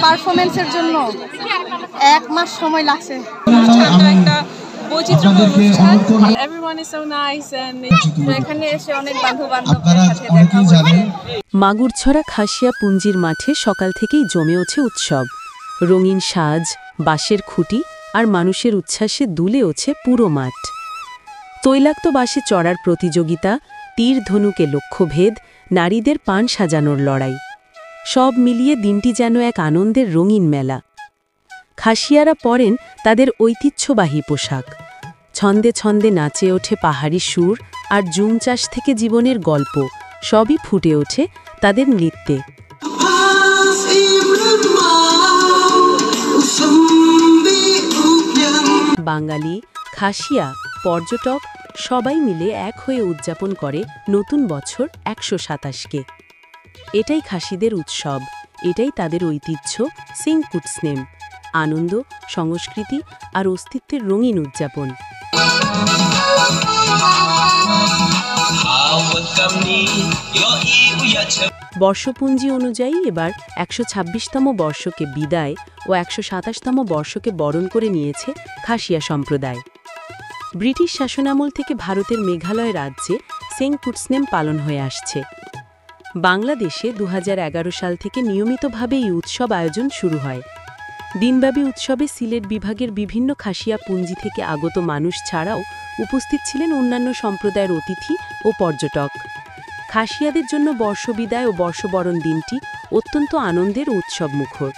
পারফরমেন্সের জন্য 1 মাস সময় লাগছে। এখানে এসে অনেক বন্ধু-বান্ধবদের সাথে দেখা হয়েছে। মাগুরছড়া খাসিয়া পুঞ্জির মাঠে সকাল থেকেই জমে ওঠে উৎসব। রঙিন সাজ, বাঁশের খুঁটি আর মানুষের উচ্ছ্বাসে দুলে ওঠে পুরো মাঠ। তৈলাক্ত বাঁশে চড়ার প্রতিযোগিতা, তীর ধনুকে লক্ষ্যভেদ, নারীদের পান সাজানোর লড়াই, সব মিলিয়ে দিনটি যেন এক আনন্দের রঙিন মেলা। খাসিয়ারা পরেন তাদের ঐতিহ্যবাহী পোশাক। ছন্দে ছন্দে নাচে ওঠে পাহাড়ি সুর, আর জুম চাষ থেকে জীবনের গল্প সবই ফুটে ওঠে তাদের নৃত্যে। বাঙালি, খাসিয়া, পর্যটক সবাই মিলে এক হয়ে উদযাপন করে নতুন বছর ১২৭কে। এটাই খাসিদের উৎসব, এটাই তাদের ঐতিহ্য সিংকুটস্নেম, আনন্দ, সংস্কৃতি আর অস্তিত্বের রঙিন উদযাপন। বর্ষপুঞ্জি অনুযায়ী এবার ১২৬তম বর্ষকে বিদায় ও ১২৭তম বর্ষকে বরণ করে নিয়েছে খাসিয়া সম্প্রদায়। ব্রিটিশ শাসনামল থেকে ভারতের মেঘালয় রাজ্যে সিংকুটস্নেম পালন হয়ে আসছে। বাংলাদেশে ২০১১ সাল থেকে নিয়মিতভাবে এই উৎসব আয়োজন শুরু হয়। দিনব্যাপী উৎসবে সিলেট বিভাগের বিভিন্ন খাসিয়া পুঞ্জি থেকে আগত মানুষ ছাড়াও উপস্থিত ছিলেন অন্যান্য সম্প্রদায়ের অতিথি ও পর্যটক। খাসিয়াদের জন্য বর্ষবিদায় ও বর্ষবরণ দিনটি অত্যন্ত আনন্দের ও উৎসবমুখর।